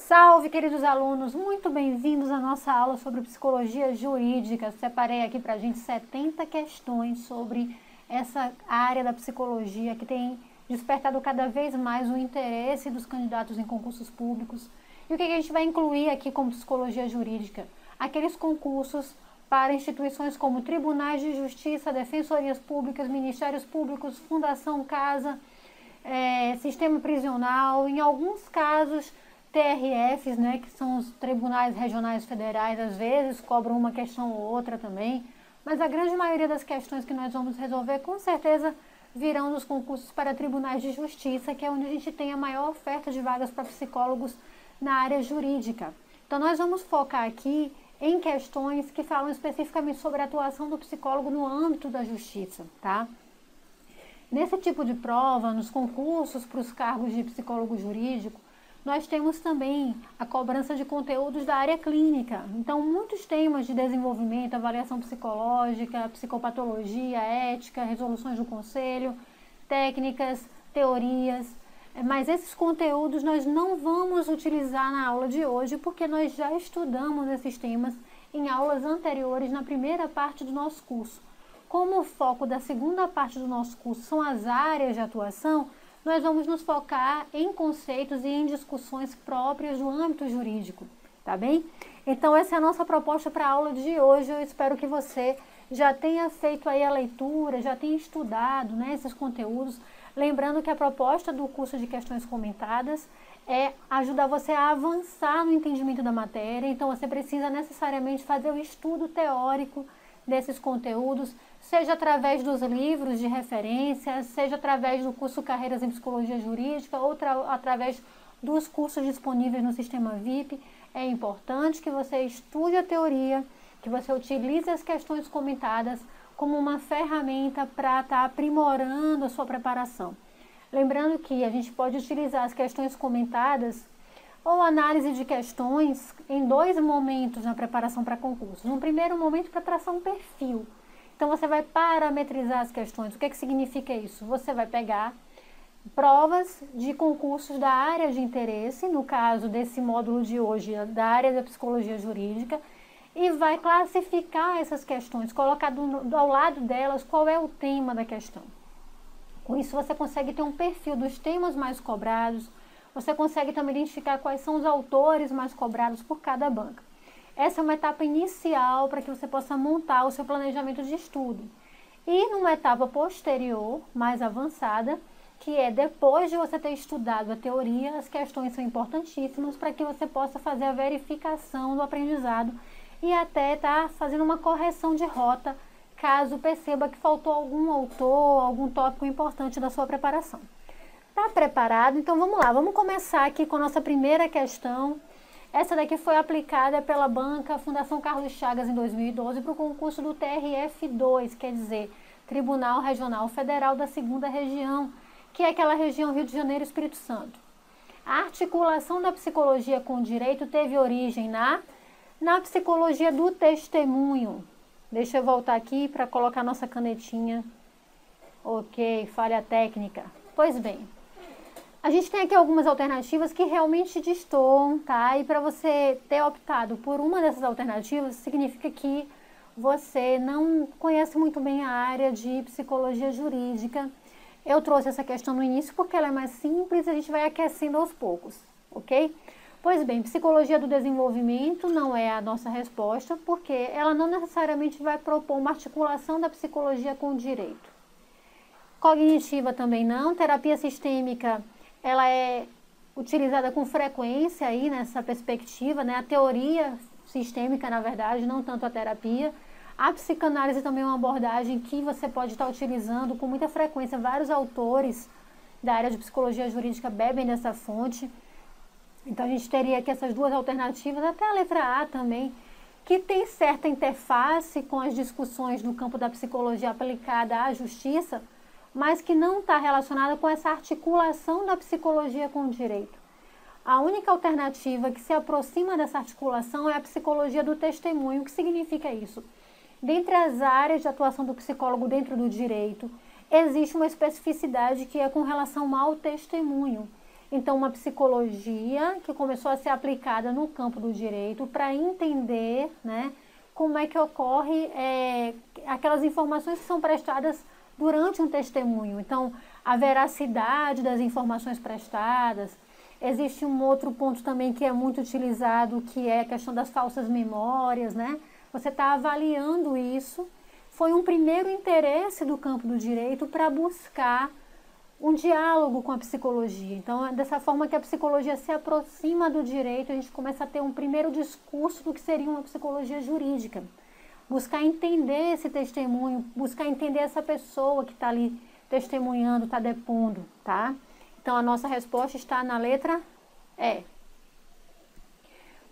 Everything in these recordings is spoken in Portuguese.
Salve, queridos alunos! Muito bem-vindos à nossa aula sobre psicologia jurídica. Separei aqui para a gente 70 questões sobre essa área da psicologia que tem despertado cada vez mais o interesse dos candidatos em concursos públicos. E o que a gente vai incluir aqui como psicologia jurídica? Aqueles concursos para instituições como tribunais de justiça, defensorias públicas, ministérios públicos, fundação casa, sistema prisional, em alguns casos TRFs, né, que são os tribunais regionais federais, às vezes cobram uma questão ou outra também, mas a grande maioria das questões que nós vamos resolver com certeza virão dos concursos para tribunais de justiça, que é onde a gente tem a maior oferta de vagas para psicólogos na área jurídica. Então nós vamos focar aqui em questões que falam especificamente sobre a atuação do psicólogo no âmbito da justiça, tá? Nesse tipo de prova, nos concursos para os cargos de psicólogo jurídico, nós temos também a cobrança de conteúdos da área clínica. Então, muitos temas de desenvolvimento, avaliação psicológica, psicopatologia, ética, resoluções do conselho, técnicas, teorias. Mas esses conteúdos nós não vamos utilizar na aula de hoje, porque nós já estudamos esses temas em aulas anteriores na primeira parte do nosso curso. Como o foco da segunda parte do nosso curso são as áreas de atuação, nós vamos nos focar em conceitos e em discussões próprias do âmbito jurídico, tá bem? Então essa é a nossa proposta para a aula de hoje. Eu espero que você já tenha feito aí a leitura, já tenha estudado, né, esses conteúdos. Lembrando que a proposta do curso de questões comentadas é ajudar você a avançar no entendimento da matéria. Então você precisa necessariamente fazer o estudo teórico desses conteúdos, seja através dos livros de referência, seja através do curso Carreiras em Psicologia Jurídica ou através dos cursos disponíveis no sistema VIP. É importante que você estude a teoria, que você utilize as questões comentadas como uma ferramenta para estar aprimorando a sua preparação. Lembrando que a gente pode utilizar as questões comentadas ou análise de questões em dois momentos na preparação para concurso. No primeiro momento, para traçar um perfil. Então, você vai parametrizar as questões. O que significa isso? Você vai pegar provas de concursos da área de interesse, no caso desse módulo de hoje, da área da psicologia jurídica, e vai classificar essas questões, colocar ao lado delas qual é o tema da questão. Com isso, você consegue ter um perfil dos temas mais cobrados, você consegue também identificar quais são os autores mais cobrados por cada banca. Essa é uma etapa inicial para que você possa montar o seu planejamento de estudo. E numa etapa posterior, mais avançada, que é depois de você ter estudado a teoria, as questões são importantíssimas para que você possa fazer a verificação do aprendizado e até estar fazendo uma correção de rota, caso perceba que faltou algum autor, algum tópico importante da sua preparação. Tá preparado? Então vamos lá, vamos começar aqui com a nossa primeira questão. Essa daqui foi aplicada pela banca Fundação Carlos Chagas em 2012 para o concurso do TRF2, quer dizer, Tribunal Regional Federal da Segunda Região, que é aquela região Rio de Janeiro e Espírito Santo. A articulação da psicologia com o direito teve origem na psicologia do testemunho. Deixa eu voltar aqui para colocar nossa canetinha. Ok, falha técnica. Pois bem, a gente tem aqui algumas alternativas que realmente destoam, tá? E para você ter optado por uma dessas alternativas, significa que você não conhece muito bem a área de psicologia jurídica. Eu trouxe essa questão no início porque ela é mais simples e a gente vai aquecendo aos poucos, ok? Pois bem, psicologia do desenvolvimento não é a nossa resposta, porque ela não necessariamente vai propor uma articulação da psicologia com o direito. Cognitiva também não, terapia sistêmica, ela é utilizada com frequência aí nessa perspectiva, né? A teoria sistêmica, na verdade, não tanto a terapia. A psicanálise também é uma abordagem que você pode estar utilizando com muita frequência. Vários autores da área de psicologia jurídica bebem dessa fonte. Então, a gente teria aqui essas duas alternativas, até a letra A também, que tem certa interface com as discussões do campo da psicologia aplicada à justiça, mas que não está relacionada com essa articulação da psicologia com o direito. A única alternativa que se aproxima dessa articulação é a psicologia do testemunho. O que significa isso? Dentre as áreas de atuação do psicólogo dentro do direito, existe uma especificidade que é com relação ao testemunho. Então, uma psicologia que começou a ser aplicada no campo do direito para entender, né, como é que ocorre aquelas informações que são prestadas durante um testemunho. Então, a veracidade das informações prestadas. Existe um outro ponto também que é muito utilizado, que é a questão das falsas memórias, né? Você está avaliando isso. Foi um primeiro interesse do campo do direito para buscar um diálogo com a psicologia. Então, é dessa forma que a psicologia se aproxima do direito, a gente começa a ter um primeiro discurso do que seria uma psicologia jurídica. Buscar entender esse testemunho, buscar entender essa pessoa que está ali testemunhando, está depondo, tá? Então, a nossa resposta está na letra E.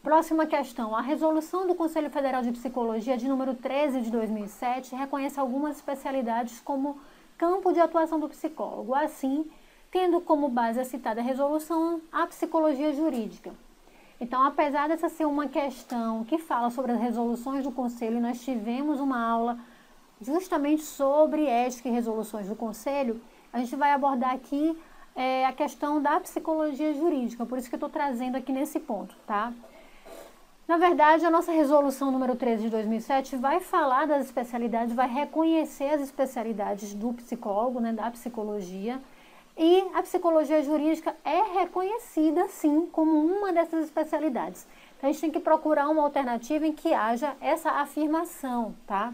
Próxima questão. A resolução do Conselho Federal de Psicologia, de número 13 de 2007, reconhece algumas especialidades como campo de atuação do psicólogo. Assim, tendo como base a citada resolução, a psicologia jurídica. Então, apesar dessa ser uma questão que fala sobre as resoluções do Conselho, nós tivemos uma aula justamente sobre ética e resoluções do Conselho, a gente vai abordar aqui a questão da psicologia jurídica, por isso que eu estou trazendo aqui nesse ponto, tá? Na verdade, a nossa resolução número 13 de 2007 vai falar das especialidades, vai reconhecer as especialidades do psicólogo, né, da psicologia, e a psicologia jurídica é reconhecida, sim, como uma dessas especialidades. Então, a gente tem que procurar uma alternativa em que haja essa afirmação, tá?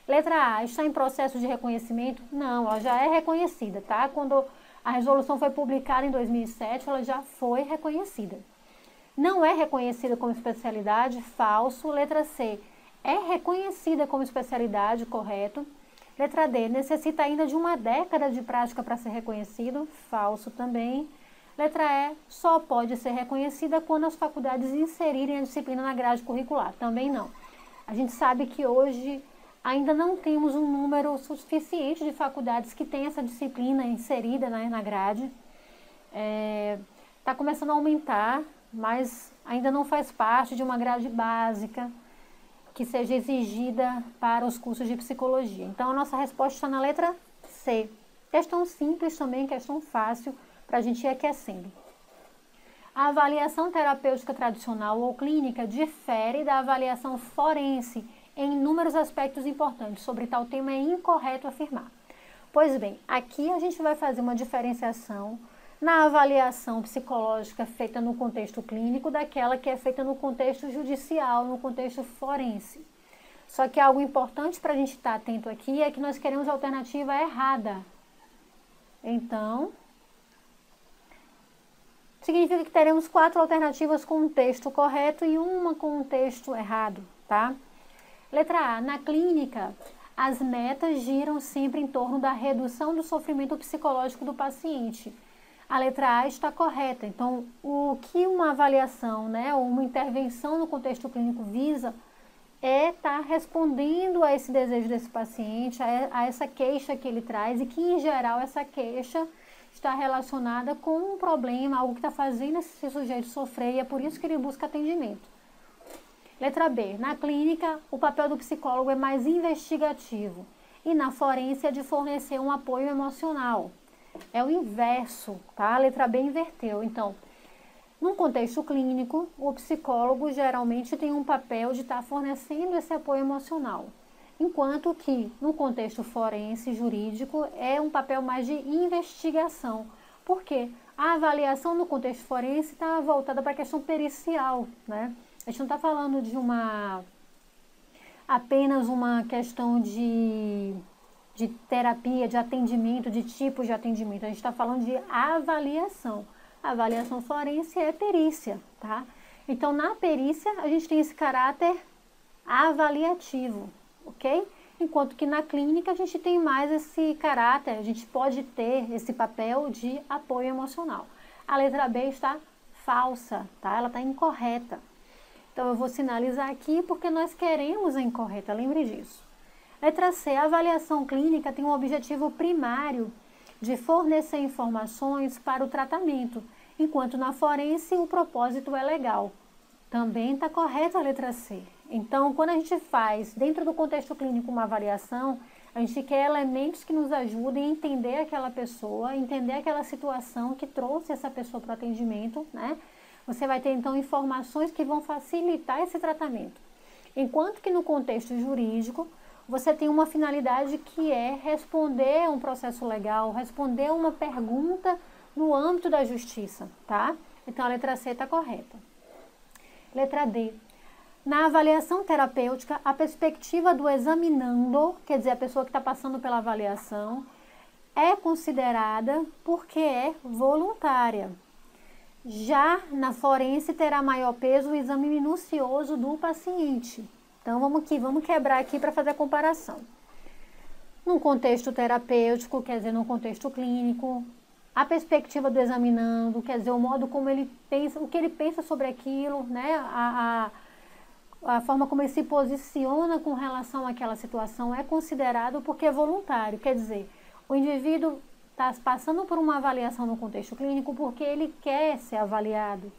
Letra A, está em processo de reconhecimento? Não, ela já é reconhecida, tá? Quando a resolução foi publicada em 2007, ela já foi reconhecida. Não é reconhecida como especialidade? Falso. Letra C, é reconhecida como especialidade? Correto. Letra D, necessita ainda de uma década de prática para ser reconhecido? Falso também. Letra E, só pode ser reconhecida quando as faculdades inserirem a disciplina na grade curricular? Também não. A gente sabe que hoje ainda não temos um número suficiente de faculdades que tem essa disciplina inserida, né, na grade. Está começando a aumentar, mas ainda não faz parte de uma grade básica que seja exigida para os cursos de psicologia. Então, a nossa resposta está na letra C. Questão simples também, questão fácil, para a gente ir aquecendo. A avaliação terapêutica tradicional ou clínica difere da avaliação forense em inúmeros aspectos importantes. Sobre tal tema é incorreto afirmar. Pois bem, aqui a gente vai fazer uma diferenciação na avaliação psicológica feita no contexto clínico daquela que é feita no contexto judicial, no contexto forense. Só que algo importante para a gente estar atento aqui é que nós queremos a alternativa errada. Então, significa que teremos 4 alternativas com um texto correto e uma com um texto errado, tá? Letra A. Na clínica, as metas giram sempre em torno da redução do sofrimento psicológico do paciente. A letra A está correta. Então, o que uma avaliação, né, ou uma intervenção no contexto clínico visa é estar respondendo a esse desejo desse paciente, a essa queixa que ele traz e que, em geral, essa queixa está relacionada com um problema, algo que está fazendo esse sujeito sofrer e é por isso que ele busca atendimento. Letra B. Na clínica, o papel do psicólogo é mais investigativo e na forense é de fornecer um apoio emocional. É o inverso, tá? A letra B inverteu. Então, num contexto clínico, o psicólogo geralmente tem um papel de estar fornecendo esse apoio emocional. Enquanto que, no contexto forense jurídico, é um papel mais de investigação. Por quê? A avaliação no contexto forense está voltada para a questão pericial, né? A gente não está falando de apenas uma questão de terapia, de atendimento, de tipos de atendimento. A gente está falando de avaliação. A avaliação forense é perícia, tá? Então, na perícia, a gente tem esse caráter avaliativo, ok? Enquanto que na clínica, a gente tem mais esse caráter, a gente pode ter esse papel de apoio emocional. A letra B está falsa, tá? Ela está incorreta. Então, eu vou sinalizar aqui porque nós queremos a incorreta, lembre disso. Letra C, a avaliação clínica tem um objetivo primário de fornecer informações para o tratamento, enquanto na forense o propósito é legal. Também está correta a letra C. Então, quando a gente faz, dentro do contexto clínico, uma avaliação, A gente quer elementos que nos ajudem a entender aquela pessoa, entender aquela situação que trouxe essa pessoa para o atendimento, né? Você vai ter, então, informações que vão facilitar esse tratamento. Enquanto que no contexto jurídico, você tem uma finalidade que é responder a um processo legal, responder a uma pergunta no âmbito da justiça, tá? Então, a letra C está correta. Letra D. Na avaliação terapêutica, a perspectiva do examinando, quer dizer, a pessoa que está passando pela avaliação, é considerada porque é voluntária. Já na forense terá maior peso o exame minucioso do paciente. Então vamos quebrar aqui para fazer a comparação. Num contexto terapêutico, quer dizer, num contexto clínico, a perspectiva do examinando, quer dizer, o modo como ele pensa, o que ele pensa sobre aquilo, né? A forma como ele se posiciona com relação àquela situação é considerado porque é voluntário. Quer dizer, o indivíduo está passando por uma avaliação no contexto clínico porque ele quer ser avaliado.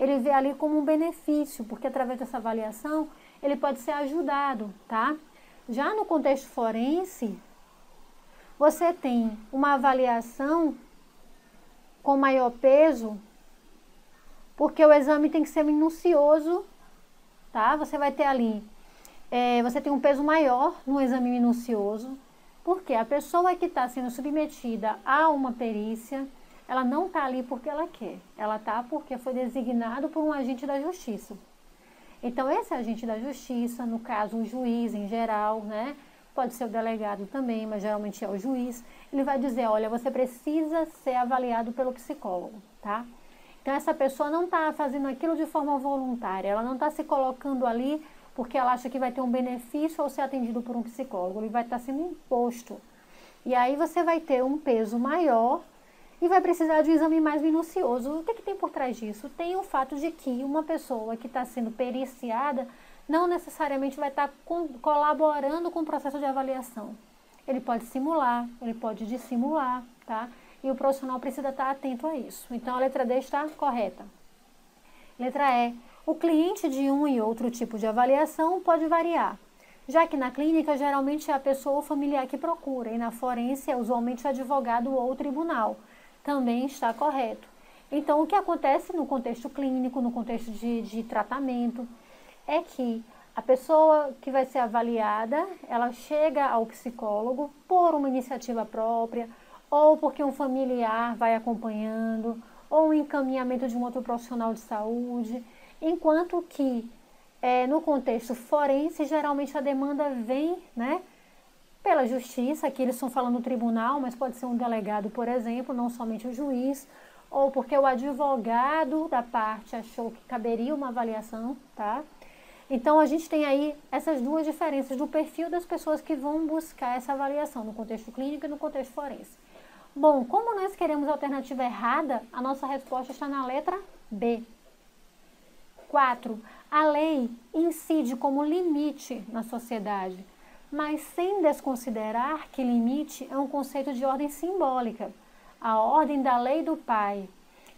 Ele vê ali como um benefício, porque através dessa avaliação ele pode ser ajudado, tá? Já no contexto forense, você tem uma avaliação com maior peso, porque o exame tem que ser minucioso, tá? Você vai ter ali, você tem um peso maior no exame minucioso, porque a pessoa que está sendo submetida a uma perícia, ela não está ali porque ela quer, ela está porque foi designado por um agente da justiça. Então, esse agente da justiça, no caso o juiz em geral, né? Pode ser o delegado também, mas geralmente é o juiz, ele vai dizer, olha, você precisa ser avaliado pelo psicólogo, tá? Então, essa pessoa não está fazendo aquilo de forma voluntária, ela não está se colocando ali porque ela acha que vai ter um benefício ao ser atendido por um psicólogo, ele vai estar sendo imposto. E aí você vai ter um peso maior e vai precisar de um exame mais minucioso. O que tem por trás disso? Tem o fato de que uma pessoa que está sendo periciada não necessariamente vai estar colaborando com o processo de avaliação. Ele pode simular, ele pode dissimular, tá? E o profissional precisa estar atento a isso. Então, a letra D está correta. Letra E. O cliente de um e outro tipo de avaliação pode variar, já que na clínica geralmente é a pessoa ou familiar que procura, e na forense é usualmente o advogado ou o tribunal. Também está correto. Então, o que acontece no contexto clínico, no contexto de tratamento, é que a pessoa que vai ser avaliada, ela chega ao psicólogo por uma iniciativa própria, ou porque um familiar vai acompanhando, ou um encaminhamento de um outro profissional de saúde, enquanto que no contexto forense, geralmente a demanda vem, né, pela justiça, aqui eles estão falando no tribunal, mas pode ser um delegado, por exemplo, não somente o juiz, ou porque o advogado da parte achou que caberia uma avaliação, tá? Então, a gente tem aí essas duas diferenças do perfil das pessoas que vão buscar essa avaliação no contexto clínico e no contexto forense. Bom, como nós queremos a alternativa errada, a nossa resposta está na letra B. 4. A lei incide como limite na sociedade, mas sem desconsiderar que limite é um conceito de ordem simbólica, a ordem da lei do pai,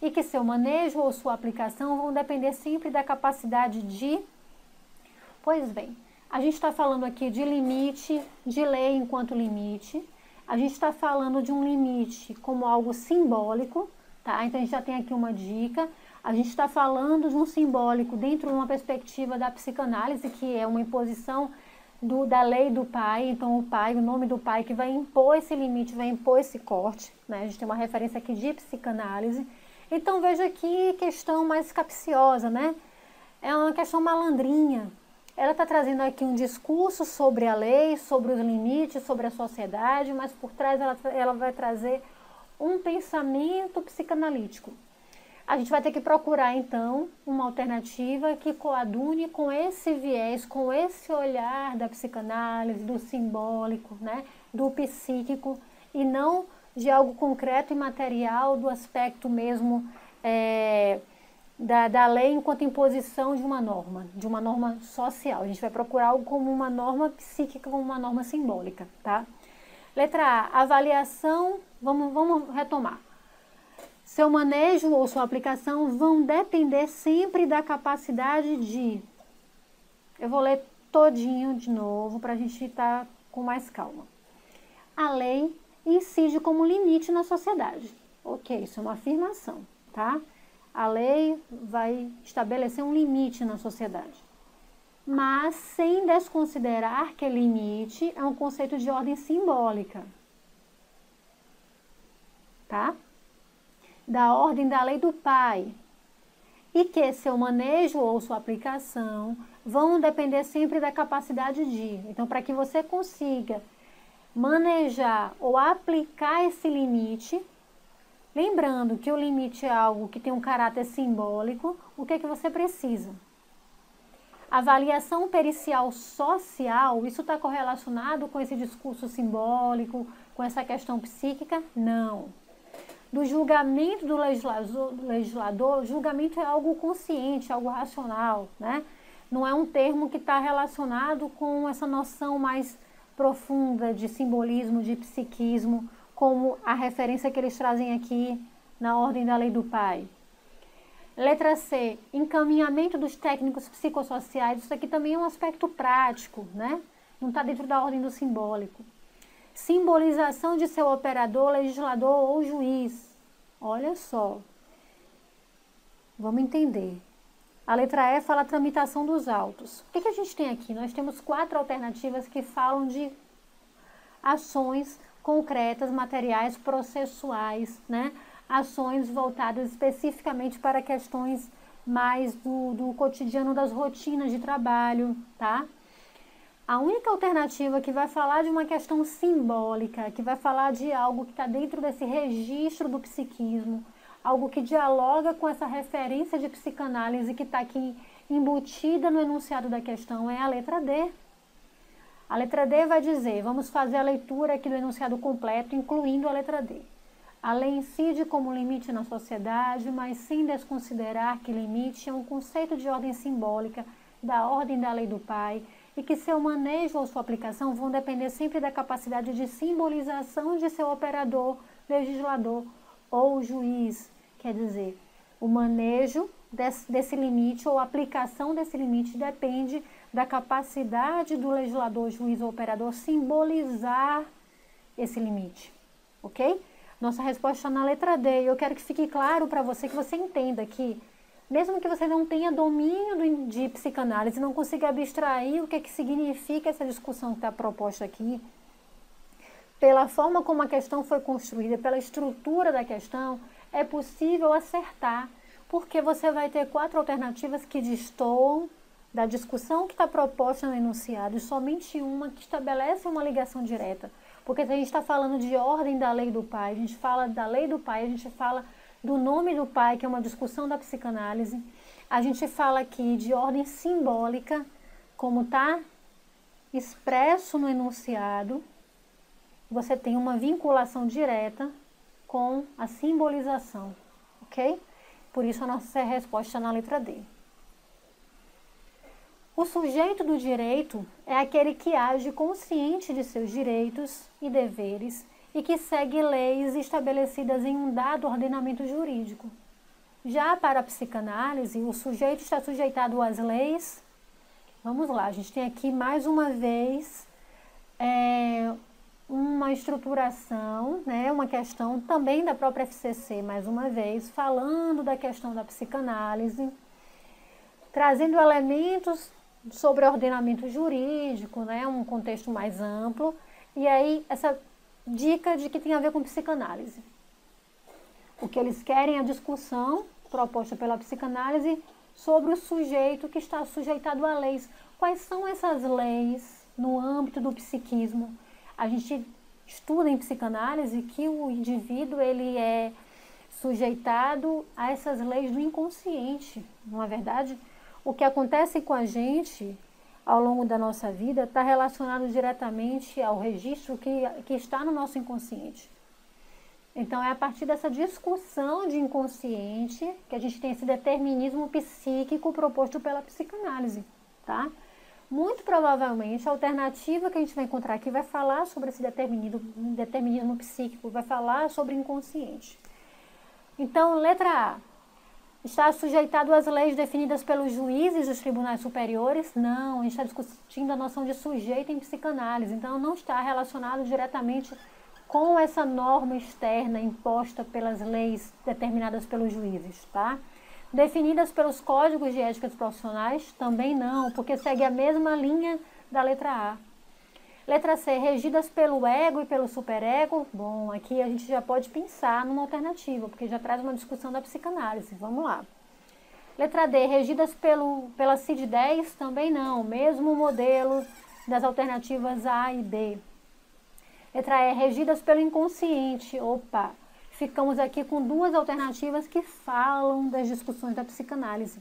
e que seu manejo ou sua aplicação vão depender sempre da capacidade de... Pois bem, a gente está falando aqui de limite, de lei enquanto limite, a gente está falando de um limite como algo simbólico, tá? Então a gente já tem aqui uma dica. A gente está falando de um simbólico dentro de uma perspectiva da psicanálise, que é uma imposição da lei do pai. Então, o pai, o nome do pai que vai impor esse limite, vai impor esse corte, né? A gente tem uma referência aqui de psicanálise. Então, veja que questão mais capciosa, né? É uma questão malandrinha. Ela está trazendo aqui um discurso sobre a lei, sobre os limites, sobre a sociedade, mas por trás ela vai trazer um pensamento psicanalítico. A gente vai ter que procurar, então, uma alternativa que coadune com esse viés, com esse olhar da psicanálise, do simbólico, né, do psíquico, e não de algo concreto e material, do aspecto mesmo da lei enquanto imposição de uma norma social. A gente vai procurar algo como uma norma psíquica, como uma norma simbólica, tá? Letra A, avaliação, vamos retomar. Seu manejo ou sua aplicação vão depender sempre da capacidade de... Eu vou ler todinho de novo para a gente estar com mais calma. a lei incide como limite na sociedade. Ok, isso é uma afirmação, tá? A lei vai estabelecer um limite na sociedade. Mas sem desconsiderar que limite é um conceito de ordem simbólica, tá? Da ordem da lei do pai, e que seu manejo ou sua aplicação vão depender sempre da capacidade de. Então, para que você consiga manejar ou aplicar esse limite, lembrando que o limite é algo que tem um caráter simbólico, o que é que você precisa? Avaliação pericial social, isso está correlacionado com esse discurso simbólico, com essa questão psíquica? Não. Do julgamento do legislador, julgamento é algo consciente, algo racional, né? Não é um termo que está relacionado com essa noção mais profunda de simbolismo, de psiquismo, como a referência que eles trazem aqui na ordem da lei do pai. Letra C, encaminhamento dos técnicos psicossociais. Isso aqui também é um aspecto prático, né? Não está dentro da ordem do simbólico. Simbolização de seu operador, legislador ou juiz. Olha só. Vamos entender. A letra E fala tramitação dos autos. O que a gente tem aqui? Nós temos 4 alternativas que falam de ações concretas, materiais, processuais, né? Ações voltadas especificamente para questões mais do cotidiano, das rotinas de trabalho, tá? A única alternativa que vai falar de uma questão simbólica, que vai falar de algo que está dentro desse registro do psiquismo, algo que dialoga com essa referência de psicanálise que está aqui embutida no enunciado da questão, é a letra D. A letra D vai dizer, vamos fazer a leitura aqui do enunciado completo, incluindo a letra D. A lei incide como limite na sociedade, mas sem desconsiderar que limite é um conceito de ordem simbólica da ordem da lei do pai e que seu manejo ou sua aplicação vão depender sempre da capacidade de simbolização de seu operador, legislador ou juiz. Quer dizer, o manejo desse limite ou a aplicação desse limite depende da capacidade do legislador, juiz ou operador simbolizar esse limite, ok? Nossa resposta está na letra D. E eu quero que fique claro para você, que você entenda que, mesmo que você não tenha domínio de psicanálise, não consiga abstrair o que significa essa discussão que está proposta aqui, pela forma como a questão foi construída, pela estrutura da questão, é possível acertar, porque você vai ter 4 alternativas que destoam da discussão que está proposta no enunciado, e somente uma que estabelece uma ligação direta. Porque se a gente está falando de ordem da lei do pai, a gente fala da lei do pai, a gente fala do nome do pai, que é uma discussão da psicanálise, a gente fala aqui de ordem simbólica, como está expresso no enunciado, você tem uma vinculação direta com a simbolização, ok? Por isso a nossa resposta na letra D. O sujeito do direito é aquele que age consciente de seus direitos e deveres e que segue leis estabelecidas em um dado ordenamento jurídico. Já para a psicanálise, o sujeito está sujeitado às leis. Vamos lá, a gente tem aqui mais uma vez uma estruturação, né, uma questão também da própria FCC, mais uma vez, falando da questão da psicanálise, trazendo elementos sobre ordenamento jurídico, né, um contexto mais amplo, e aí essa dica de que tem a ver com psicanálise. O que eles querem é a discussão proposta pela psicanálise sobre o sujeito que está sujeitado a leis. Quais são essas leis no âmbito do psiquismo? A gente estuda em psicanálise que o indivíduo ele é sujeitado a essas leis do inconsciente, não é verdade? O que acontece com a gente ao longo da nossa vida está relacionado diretamente ao registro que está no nosso inconsciente. Então, é a partir dessa discussão de inconsciente que a gente tem esse determinismo psíquico proposto pela psicanálise, tá? Muito provavelmente, a alternativa que a gente vai encontrar aqui vai falar sobre esse determinismo psíquico, vai falar sobre inconsciente. Então, letra A. Está sujeitado às leis definidas pelos juízes dos tribunais superiores? Não, a gente está discutindo a noção de sujeito em psicanálise, então não está relacionado diretamente com essa norma externa imposta pelas leis determinadas pelos juízes, tá? Definidas pelos códigos de ética dos profissionais? Também não, porque segue a mesma linha da letra A. Letra C, regidas pelo ego e pelo superego? Bom, aqui a gente já pode pensar numa alternativa, porque já traz uma discussão da psicanálise. Vamos lá. Letra D, regidas pela CID-10? Também não, mesmo modelo das alternativas A e B. Letra E, regidas pelo inconsciente? Opa, ficamos aqui com duas alternativas que falam das discussões da psicanálise.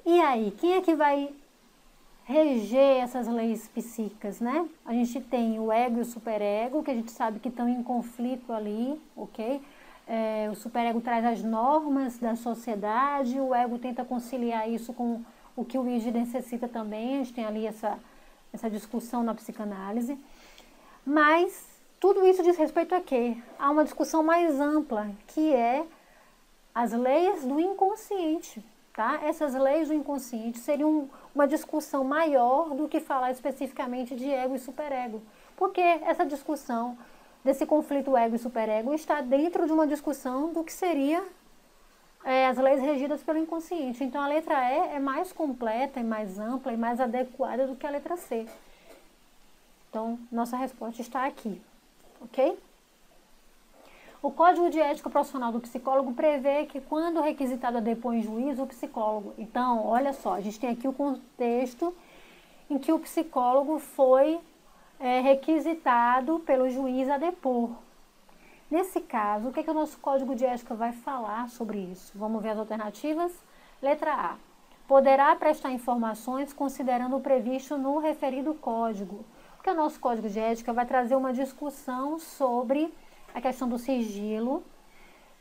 E aí, quem é que vai reger essas leis psíquicas, né? A gente tem o ego e o superego, que a gente sabe que estão em conflito ali, ok? O superego traz as normas da sociedade, o ego tenta conciliar isso com o que o id necessita também, a gente tem ali essa discussão na psicanálise. Mas tudo isso diz respeito a quê? A uma discussão mais ampla, que é as leis do inconsciente. Tá? Essas leis do inconsciente seriam uma discussão maior do que falar especificamente de ego e superego. Porque essa discussão desse conflito ego e superego está dentro de uma discussão do que seria as leis regidas pelo inconsciente. Então a letra E é mais completa, e mais ampla e mais adequada do que a letra C. Então nossa resposta está aqui, ok? O Código de Ética Profissional do Psicólogo prevê que quando o requisitado depõe em juízo, o psicólogo... Então, olha só, a gente tem aqui o contexto em que o psicólogo foi requisitado pelo juiz a depor. Nesse caso, o que o nosso Código de Ética vai falar sobre isso? Vamos ver as alternativas? Letra A. Poderá prestar informações considerando o previsto no referido código. Porque o nosso Código de Ética vai trazer uma discussão sobre a questão do sigilo,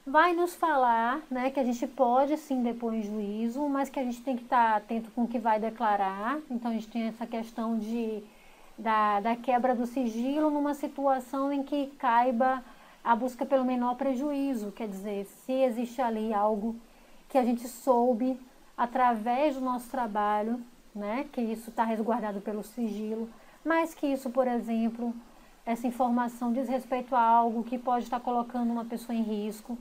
vai nos falar, né, que a gente pode sim depor em juízo, mas que a gente tem que estar atento com o que vai declarar. Então a gente tem essa questão da quebra do sigilo numa situação em que caiba a busca pelo menor prejuízo, quer dizer, se existe ali algo que a gente soube através do nosso trabalho, né, que isso está resguardado pelo sigilo, mas que isso, por exemplo, essa informação diz respeito a algo que pode estar colocando uma pessoa em risco.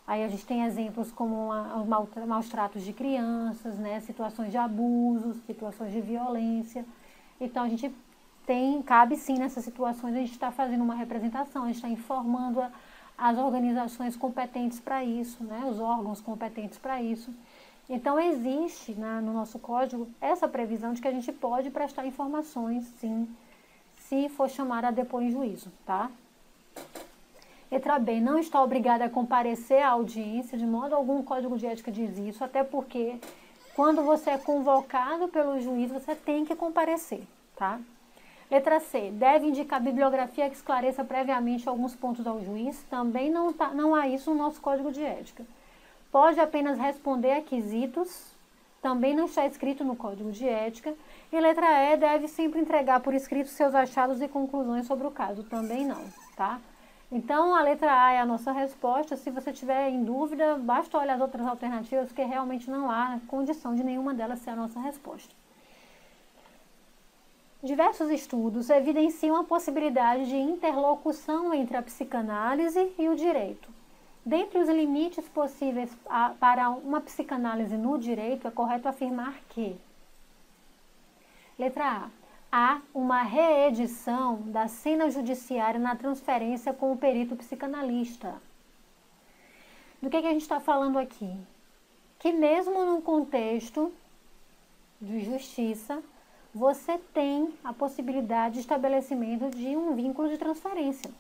Aí a gente tem exemplos como os maus tratos de crianças, né? Situações de abusos, situações de violência. Então a gente cabe sim nessas situações, a gente está fazendo uma representação, a gente está informando as organizações competentes para isso, né? Os órgãos competentes para isso. Então existe, né, no nosso código essa previsão de que a gente pode prestar informações, sim, se for chamado a depor em juízo, tá? Letra B, não está obrigada a comparecer à audiência, de modo algum o Código de Ética diz isso, até porque quando você é convocado pelo juiz, você tem que comparecer, tá? Letra C, deve indicar bibliografia que esclareça previamente alguns pontos ao juiz, também não há isso no nosso Código de Ética. Pode apenas responder a quesitos, também não está escrito no Código de Ética. E letra E, deve sempre entregar por escrito seus achados e conclusões sobre o caso, também não, tá? Então, a letra A é a nossa resposta. Se você tiver em dúvida, basta olhar as outras alternativas, porque realmente não há condição de nenhuma delas ser a nossa resposta. Diversos estudos evidenciam a possibilidade de interlocução entre a psicanálise e o direito. Dentre os limites possíveis para uma psicanálise no direito, é correto afirmar que: letra A. Há uma reedição da cena judiciária na transferência com o perito psicanalista. Do que a gente está falando aqui? Que mesmo num contexto de justiça, você tem a possibilidade de estabelecimento de um vínculo de transferência.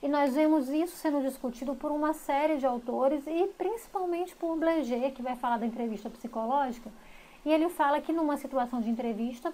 E nós vemos isso sendo discutido por uma série de autores e principalmente por Bleger, que vai falar da entrevista psicológica. E ele fala que numa situação de entrevista,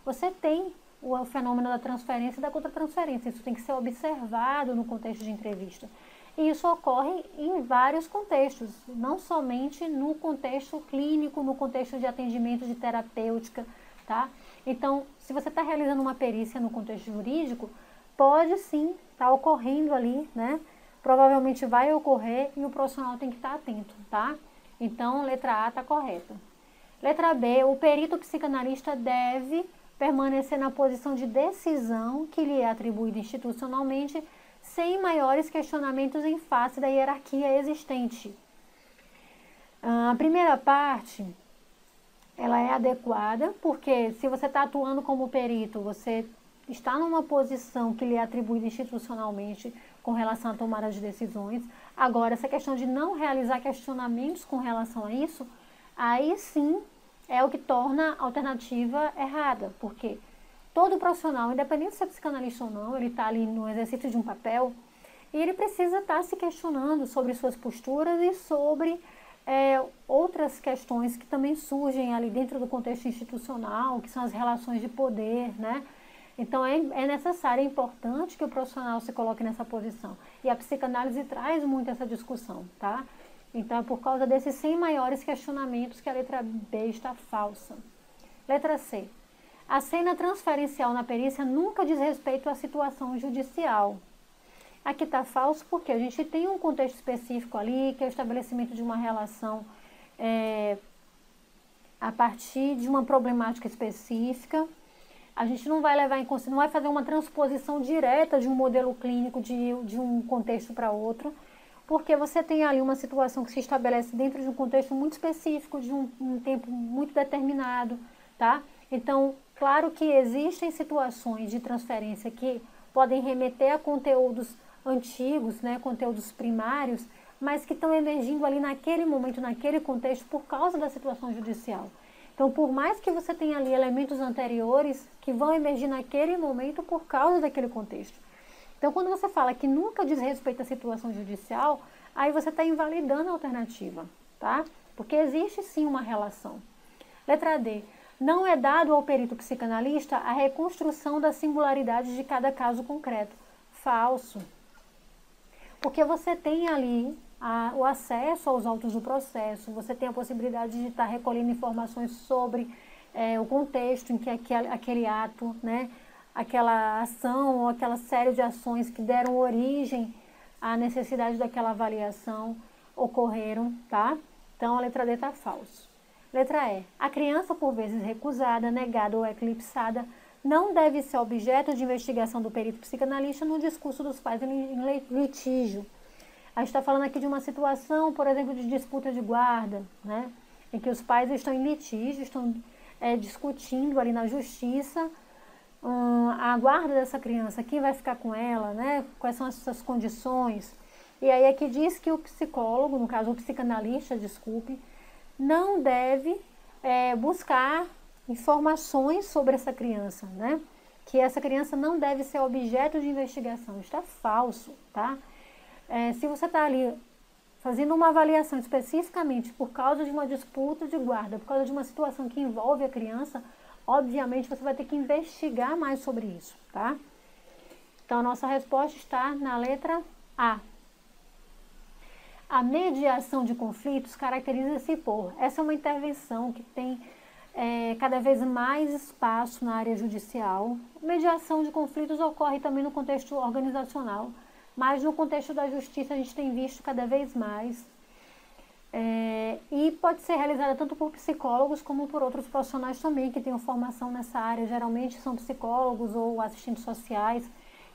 você tem o fenômeno da transferência e da contratransferência. Isso tem que ser observado no contexto de entrevista. E isso ocorre em vários contextos, não somente no contexto clínico, no contexto de atendimento de terapêutica, tá? Então, se você está realizando uma perícia no contexto jurídico, pode sim estar ocorrendo ali, né? Provavelmente vai ocorrer e o profissional tem que estar atento, tá? Então, letra A está correta. Letra B, o perito psicanalista deve permanecer na posição de decisão que lhe é atribuída institucionalmente, sem maiores questionamentos em face da hierarquia existente. A primeira parte, ela é adequada, porque se você está atuando como perito, você está numa posição que lhe é atribuída institucionalmente com relação à tomada de decisões. Agora, essa questão de não realizar questionamentos com relação a isso, aí sim é o que torna a alternativa errada, porque todo profissional, independente se é psicanalista ou não, ele está ali no exercício de um papel e ele precisa estar se questionando sobre suas posturas e sobre outras questões que também surgem ali dentro do contexto institucional, que são as relações de poder, né? Então é necessário, é importante que o profissional se coloque nessa posição. E a psicanálise traz muito essa discussão, tá? Então é por causa desses 100 maiores questionamentos que a letra B está falsa. Letra C. A cena transferencial na perícia nunca diz respeito à situação judicial. Aqui está falso porque a gente tem um contexto específico ali, que é o estabelecimento de uma relação a partir de uma problemática específica. A gente não vai levar em consideração, não vai fazer uma transposição direta de um modelo clínico de um contexto para outro, porque você tem ali uma situação que se estabelece dentro de um contexto muito específico, de um tempo muito determinado, tá? Então, claro que existem situações de transferência que podem remeter a conteúdos antigos, né, conteúdos primários, mas que estão emergindo ali naquele momento, naquele contexto, por causa da situação judicial. Então, por mais que você tenha ali elementos anteriores que vão emergir naquele momento por causa daquele contexto. Então, quando você fala que nunca diz respeito à situação judicial, aí você está invalidando a alternativa, tá? Porque existe sim uma relação. Letra D. Não é dado ao perito psicanalista a reconstrução da singularidade de cada caso concreto. Falso. Porque você tem ali o acesso aos autos do processo, você tem a possibilidade de estar recolhendo informações sobre o contexto em que aquele ato, né, aquela ação ou aquela série de ações que deram origem à necessidade daquela avaliação ocorreram, tá? Então a letra D está falso. Letra E. A criança, por vezes recusada, negada ou eclipsada, não deve ser objeto de investigação do perito psicanalista no discurso dos pais em litígio. A gente está falando aqui de uma situação, por exemplo, de disputa de guarda, né? Em que os pais estão em litígio, estão discutindo ali na justiça a guarda dessa criança, quem vai ficar com ela, né? Quais são essas condições. E aí aqui diz que o psicólogo, no caso o psicanalista, desculpe, não deve buscar informações sobre essa criança, né? Que essa criança não deve ser objeto de investigação. Isso é falso, tá? Se você está ali fazendo uma avaliação especificamente por causa de uma disputa de guarda, por causa de uma situação que envolve a criança, obviamente você vai ter que investigar mais sobre isso, tá? Então a nossa resposta está na letra A. A mediação de conflitos caracteriza-se por... Essa é uma intervenção que tem cada vez mais espaço na área judicial. Mediação de conflitos ocorre também no contexto organizacional, mas no contexto da justiça a gente tem visto cada vez mais. E pode ser realizada tanto por psicólogos como por outros profissionais também que tenham formação nessa área. Geralmente são psicólogos ou assistentes sociais,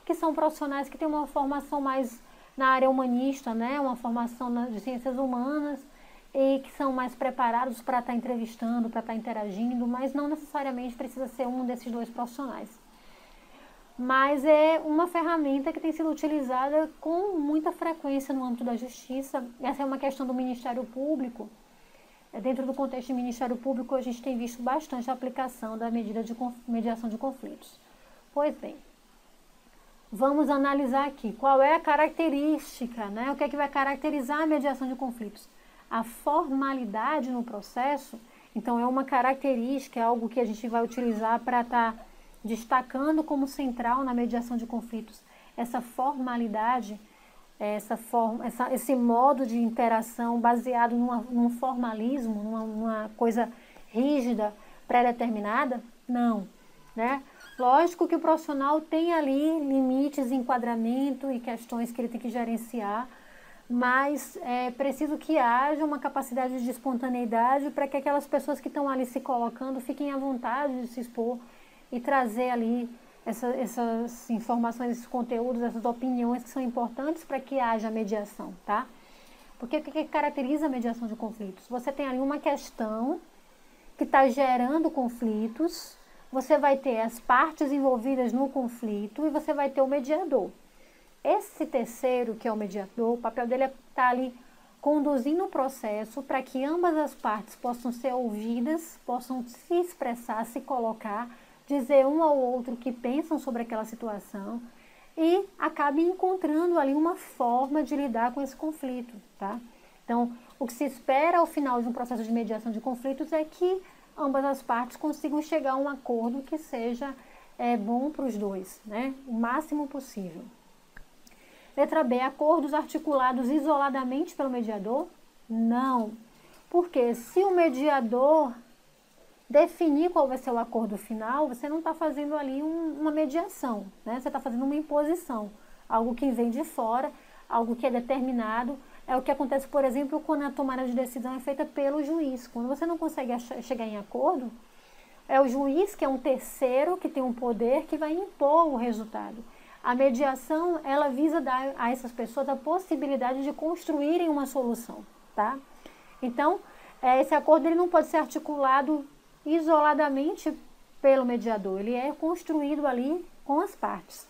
que são profissionais que têm uma formação mais na área humanista, né? Uma formação de ciências humanas, e que são mais preparados para estar entrevistando, para estar interagindo, mas não necessariamente precisa ser um desses dois profissionais. Mas é uma ferramenta que tem sido utilizada com muita frequência no âmbito da justiça. Essa é uma questão do Ministério Público. Dentro do contexto do Ministério Público, a gente tem visto bastante a aplicação da medida de mediação de conflitos. Pois bem, vamos analisar aqui qual é a característica, né? O que é que vai caracterizar a mediação de conflitos? A formalidade no processo. Então, é uma característica, é algo que a gente vai utilizar para estar destacando como central na mediação de conflitos essa formalidade, esse modo de interação baseado num formalismo, numa coisa rígida, pré-determinada? Não, né? Lógico que o profissional tem ali limites, enquadramento e questões que ele tem que gerenciar, mas é preciso que haja uma capacidade de espontaneidade para que aquelas pessoas que estão ali se colocando fiquem à vontade de se expor e trazer ali essas informações, esses conteúdos, essas opiniões que são importantes para que haja mediação, tá? Porque o que caracteriza a mediação de conflitos? Você tem ali uma questão que está gerando conflitos, você vai ter as partes envolvidas no conflito e você vai ter o mediador. Esse terceiro, que é o mediador, o papel dele é estar ali conduzindo o processo para que ambas as partes possam ser ouvidas, possam se expressar, se colocar, dizer um ao outro o que pensam sobre aquela situação e acabe encontrando ali uma forma de lidar com esse conflito, tá? Então, o que se espera ao final de um processo de mediação de conflitos é que ambas as partes consigam chegar a um acordo que seja bom para os dois, né? O máximo possível. Letra B, acordos articulados isoladamente pelo mediador? Não. Porque se o mediador definir qual vai ser o acordo final, você não está fazendo ali uma mediação, né? Você está fazendo uma imposição, algo que vem de fora, algo que é determinado. É o que acontece, por exemplo, quando a tomada de decisão é feita pelo juiz. Quando você não consegue chegar em acordo, é o juiz, que é um terceiro, que tem um poder, que vai impor o resultado. A mediação, ela visa dar a essas pessoas a possibilidade de construírem uma solução, tá? Então, esse acordo ele não pode ser articulado isoladamente pelo mediador, ele é construído ali com as partes.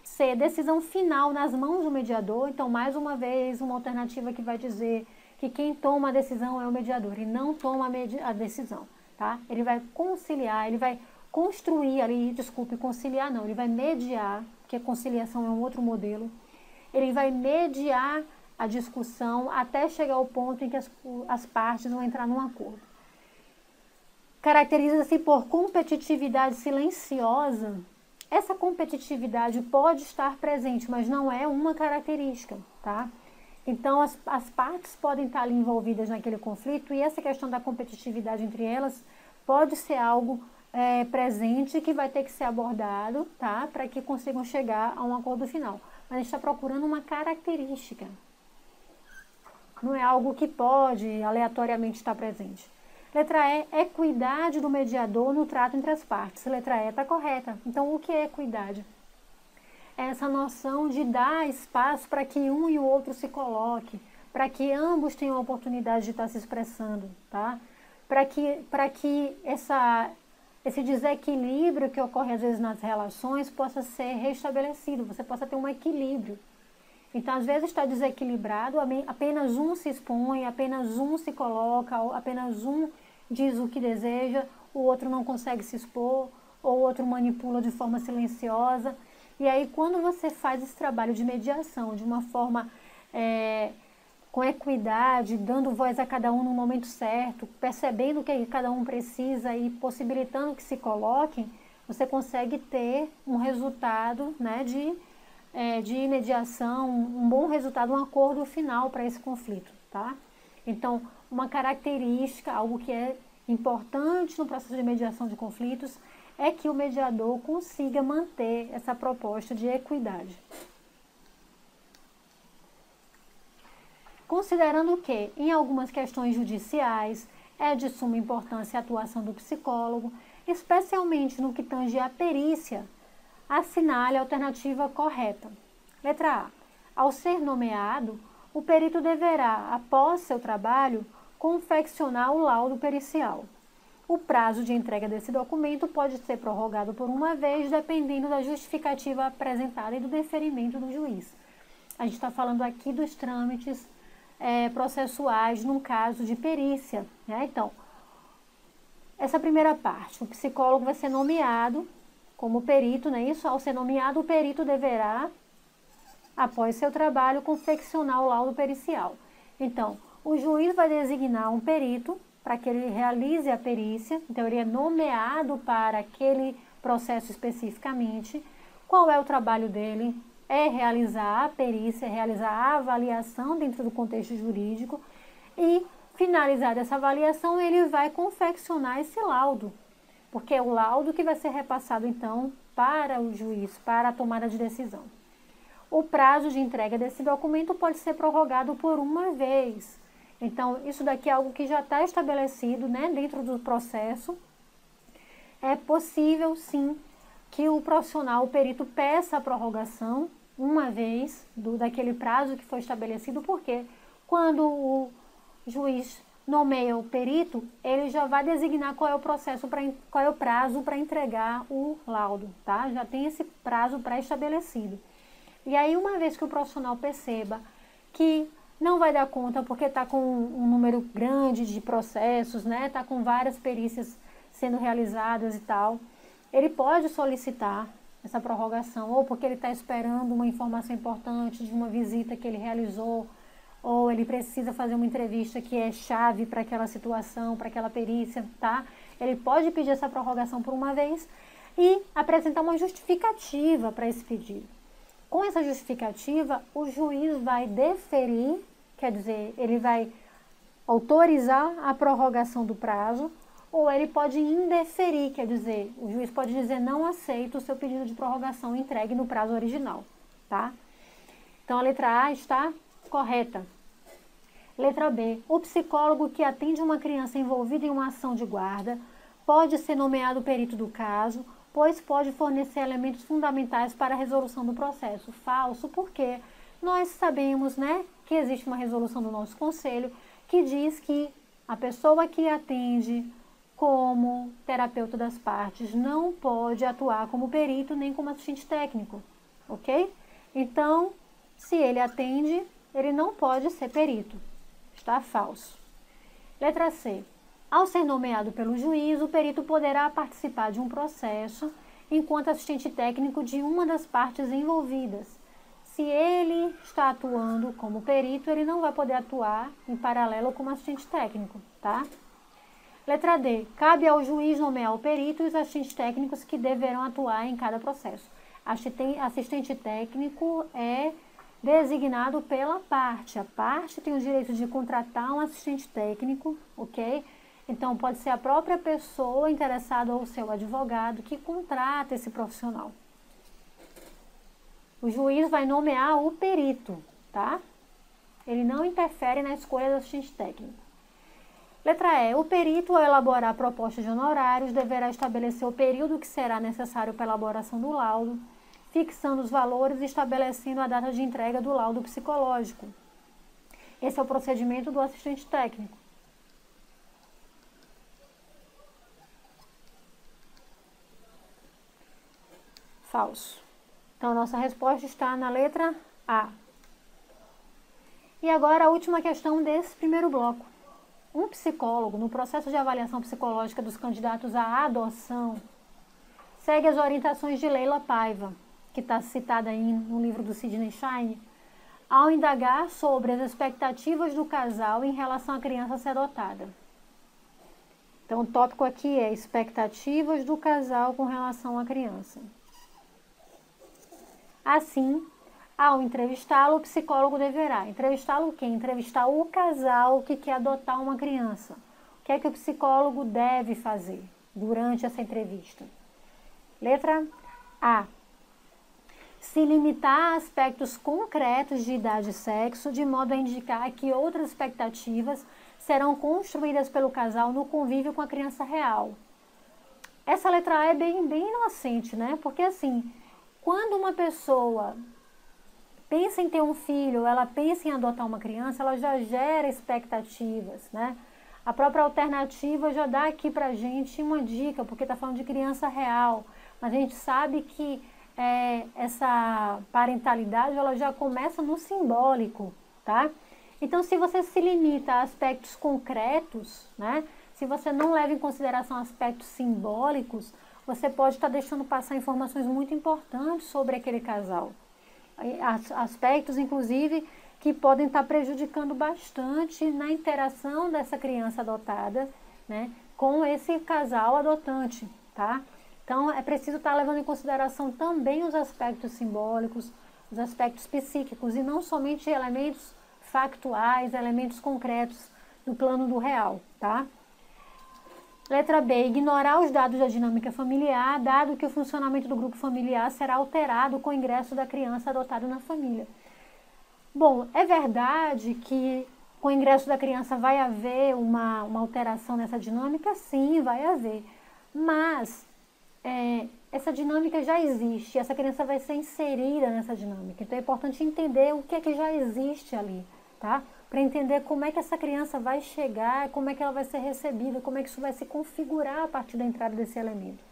C, decisão final nas mãos do mediador. Então, mais uma vez, uma alternativa que vai dizer que quem toma a decisão é o mediador e não toma a decisão, tá? Ele vai conciliar, ele vai construir ali, desculpe, conciliar não, ele vai mediar, porque a conciliação é um outro modelo, ele vai mediar a discussão até chegar ao ponto em que as partes vão entrar num acordo. Caracteriza-se por competitividade silenciosa. Essa competitividade pode estar presente, mas não é uma característica, tá? Então, as partes podem estar ali envolvidas naquele conflito e essa questão da competitividade entre elas pode ser algo presente que vai ter que ser abordado, tá? Para que consigam chegar a um acordo final. Mas a gente está procurando uma característica. Não é algo que pode aleatoriamente estar presente. Letra E, equidade do mediador no trato entre as partes. Letra E está correta. Então, o que é equidade? É essa noção de dar espaço para que um e o outro se coloquem, para que ambos tenham a oportunidade de estar se expressando, tá? Para que esse desequilíbrio que ocorre às vezes nas relações possa ser restabelecido, você possa ter um equilíbrio. Então, às vezes está desequilibrado, apenas um se expõe, apenas um se coloca, apenas um diz o que deseja, o outro não consegue se expor, ou o outro manipula de forma silenciosa. E aí, quando você faz esse trabalho de mediação de uma forma com equidade, dando voz a cada um no momento certo, percebendo o que cada um precisa e possibilitando que se coloquem, você consegue ter um resultado, né, de mediação, um bom resultado, um acordo final para esse conflito, tá? Então, uma característica, algo que é importante no processo de mediação de conflitos, é que o mediador consiga manter essa proposta de equidade. Considerando que, em algumas questões judiciais, é de suma importância a atuação do psicólogo, especialmente no que tange à perícia, assinale a alternativa correta. Letra A. Ao ser nomeado, o perito deverá, após seu trabalho, confeccionar o laudo pericial. O prazo de entrega desse documento pode ser prorrogado por uma vez, dependendo da justificativa apresentada e do deferimento do juiz. A gente está falando aqui dos trâmites processuais num caso de perícia, né? Então, essa primeira parte, o psicólogo vai ser nomeado como perito, não é isso? Ao ser nomeado, o perito deverá, após seu trabalho, confeccionar o laudo pericial. Então, o juiz vai designar um perito para que ele realize a perícia, então ele é nomeado para aquele processo especificamente. Qual é o trabalho dele? É realizar a perícia, é realizar a avaliação dentro do contexto jurídico e, finalizada essa avaliação, ele vai confeccionar esse laudo, porque é o laudo que vai ser repassado, então, para o juiz, para a tomada de decisão. o prazo de entrega desse documento pode ser prorrogado por uma vez. Então, isso daqui é algo que já está estabelecido, né, dentro do processo. É possível, sim, que o profissional, o perito, peça a prorrogação uma vez daquele prazo que foi estabelecido, porque quando o juiz nomeia o perito, ele já vai designar qual é o qual é o prazo para entregar o laudo, tá? Já tem esse prazo pré-estabelecido. E aí, uma vez que o profissional perceba que não vai dar conta porque está com um número grande de processos, né? Está com várias perícias sendo realizadas e tal, ele pode solicitar essa prorrogação, ou porque ele está esperando uma informação importante de uma visita que ele realizou, ou ele precisa fazer uma entrevista que é chave para aquela situação, para aquela perícia, tá? Ele pode pedir essa prorrogação por uma vez e apresentar uma justificativa para esse pedido. Com essa justificativa, o juiz vai deferir, quer dizer, ele vai autorizar a prorrogação do prazo, ou ele pode indeferir, quer dizer, o juiz pode dizer não aceito o seu pedido de prorrogação entregue no prazo original, tá? Então, a letra A está correta. Letra B, o psicólogo que atende uma criança envolvida em uma ação de guarda pode ser nomeado perito do caso, pois pode fornecer elementos fundamentais para a resolução do processo. Falso, porque nós sabemos, né, que existe uma resolução do nosso conselho que diz que a pessoa que atende como terapeuta das partes não pode atuar como perito nem como assistente técnico, ok? Então, se ele atende, ele não pode ser perito. Está falso. Letra C. Ao ser nomeado pelo juiz, o perito poderá participar de um processo enquanto assistente técnico de uma das partes envolvidas. Se ele está atuando como perito, ele não vai poder atuar em paralelo como assistente técnico, tá? Letra D. Cabe ao juiz nomear o perito e os assistentes técnicos que deverão atuar em cada processo. Assistente técnico é designado pela parte. A parte tem o direito de contratar um assistente técnico, ok? Então, pode ser a própria pessoa interessada ou o seu advogado que contrata esse profissional. O juiz vai nomear o perito, tá? Ele não interfere na escolha do assistente técnico. Letra E. O perito, ao elaborar a proposta de honorários, deverá estabelecer o período que será necessário para a elaboração do laudo, fixando os valores e estabelecendo a data de entrega do laudo psicológico. Esse é o procedimento do assistente técnico. Falso. Então, nossa resposta está na letra A. E agora a última questão desse primeiro bloco. Um psicólogo, no processo de avaliação psicológica dos candidatos à adoção, segue as orientações de Leila Paiva, que está citada aí no livro do Sidney Shine, ao indagar sobre as expectativas do casal em relação à criança a ser adotada. Então, o tópico aqui é expectativas do casal com relação à criança. Assim, ao entrevistá-lo, o psicólogo deverá entrevistá-lo quem? Entrevistar o casal que quer adotar uma criança. O que é que o psicólogo deve fazer durante essa entrevista? Letra A. Se limitar a aspectos concretos de idade e sexo, de modo a indicar que outras expectativas serão construídas pelo casal no convívio com a criança real. Essa letra A é bem inocente, né? Porque assim, quando uma pessoa pensa em ter um filho, ela pensa em adotar uma criança, ela já gera expectativas, né? A própria alternativa já dá aqui pra gente uma dica, porque está falando de criança real. Mas a gente sabe que essa parentalidade, ela já começa no simbólico, tá? Então, se você se limita a aspectos concretos, né? Se você não leva em consideração aspectos simbólicos, você pode estar deixando passar informações muito importantes sobre aquele casal. Aspectos, inclusive, que podem estar prejudicando bastante na interação dessa criança adotada, né, com esse casal adotante, tá? Então, é preciso estar levando em consideração também os aspectos simbólicos, os aspectos psíquicos, e não somente elementos factuais, elementos concretos do plano do real, tá? Letra B, ignorar os dados da dinâmica familiar, dado que o funcionamento do grupo familiar será alterado com o ingresso da criança adotada na família. Bom, é verdade que com o ingresso da criança vai haver uma alteração nessa dinâmica? Sim, vai haver. Mas essa dinâmica já existe, essa criança vai ser inserida nessa dinâmica. Então é importante entender o que é que já existe ali, tá? Para entender como é que essa criança vai chegar, como é que ela vai ser recebida, como é que isso vai se configurar a partir da entrada desse elemento.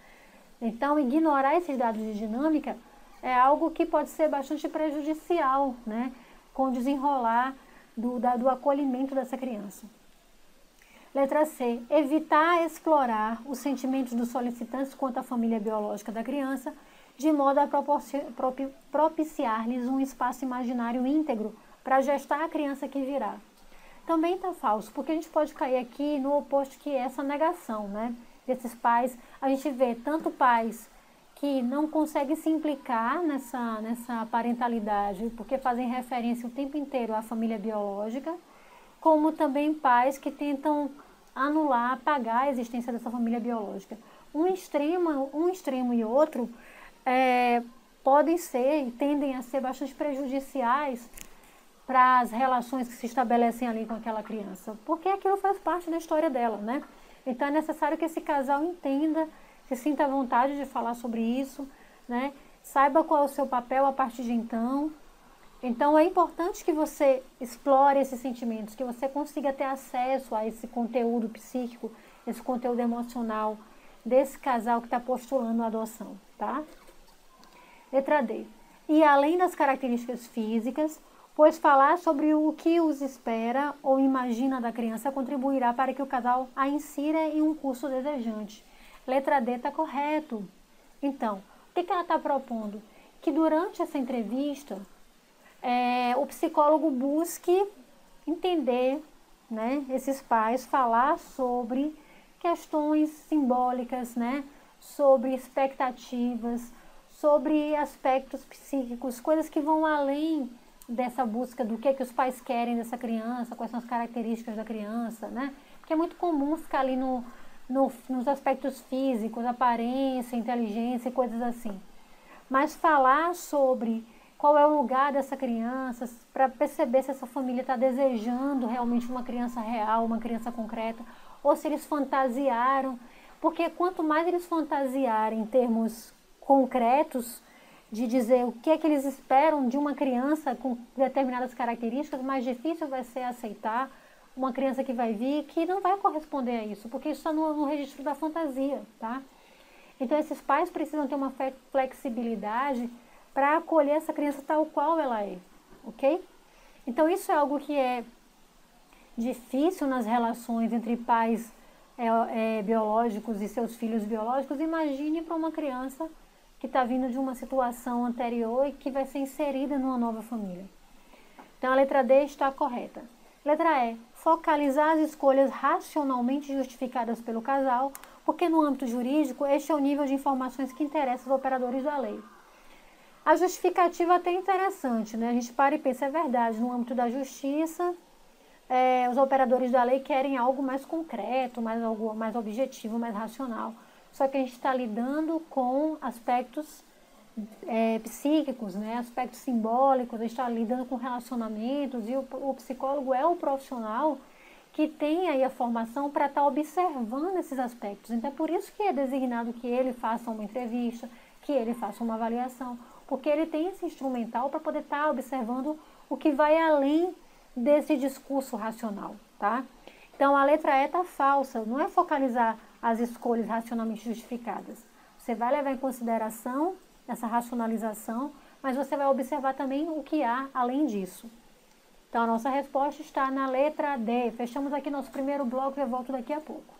Então, ignorar esses dados de dinâmica é algo que pode ser bastante prejudicial, né? Com o desenrolar do acolhimento dessa criança. Letra C, evitar explorar os sentimentos dos solicitantes quanto à família biológica da criança, de modo a propiciar-lhes um espaço imaginário íntegro para gestar a criança que virá. Também está falso, porque a gente pode cair aqui no oposto, que é essa negação, né? Desses pais. A gente vê tanto pais que não conseguem se implicar nessa parentalidade, porque fazem referência o tempo inteiro à família biológica, como também pais que tentam anular, apagar a existência dessa família biológica. Um extremo e outro podem ser e tendem a ser bastante prejudiciais para as relações que se estabelecem ali com aquela criança, porque aquilo faz parte da história dela, né? Então é necessário que esse casal entenda, se sinta à vontade de falar sobre isso, né? Saiba qual é o seu papel a partir de então. Então é importante que você explore esses sentimentos, que você consiga ter acesso a esse conteúdo psíquico, esse conteúdo emocional desse casal que está postulando a adoção, tá? Letra D. E além das características físicas, pois falar sobre o que os espera ou imagina da criança contribuirá para que o casal a insira em um curso desejante. Letra D está correto. Então, o que ela está propondo? Que durante essa entrevista, o psicólogo busque entender, né, esses pais, falar sobre questões simbólicas, né, sobre expectativas, sobre aspectos psíquicos, coisas que vão além dessa busca do que os pais querem dessa criança, quais são as características da criança, né? Porque é muito comum ficar ali nos aspectos físicos, aparência, inteligência e coisas assim. Mas falar sobre qual é o lugar dessa criança, para perceber se essa família está desejando realmente uma criança real, uma criança concreta, ou se eles fantasiaram. Porque quanto mais eles fantasiarem em termos concretos, de dizer o que é que eles esperam de uma criança com determinadas características, mais difícil vai ser aceitar uma criança que vai vir que não vai corresponder a isso, porque isso está no registro da fantasia, tá? Então esses pais precisam ter uma flexibilidade para acolher essa criança tal qual ela é, ok? Então isso é algo que é difícil nas relações entre pais biológicos e seus filhos biológicos. Imagine para uma criança que está vindo de uma situação anterior e que vai ser inserida numa nova família. Então a letra D está correta. Letra E, focalizar as escolhas racionalmente justificadas pelo casal, porque no âmbito jurídico este é o nível de informações que interessa os operadores da lei. A justificativa até é interessante, né? A gente para e pensa, é verdade, no âmbito da justiça, os operadores da lei querem algo mais concreto, algo mais objetivo, mais racional. Só que a gente está lidando com aspectos psíquicos, né? Aspectos simbólicos, a gente está lidando com relacionamentos, e o psicólogo é o profissional que tem aí a formação para estar observando esses aspectos. Então é por isso que é designado que ele faça uma entrevista, que ele faça uma avaliação, porque ele tem esse instrumental para poder estar observando o que vai além desse discurso racional, tá? Então a letra E está falsa, não é focalizar as escolhas racionalmente justificadas. Você vai levar em consideração essa racionalização, mas você vai observar também o que há além disso. Então a nossa resposta está na letra D. Fechamos aqui nosso primeiro bloco e eu volto daqui a pouco.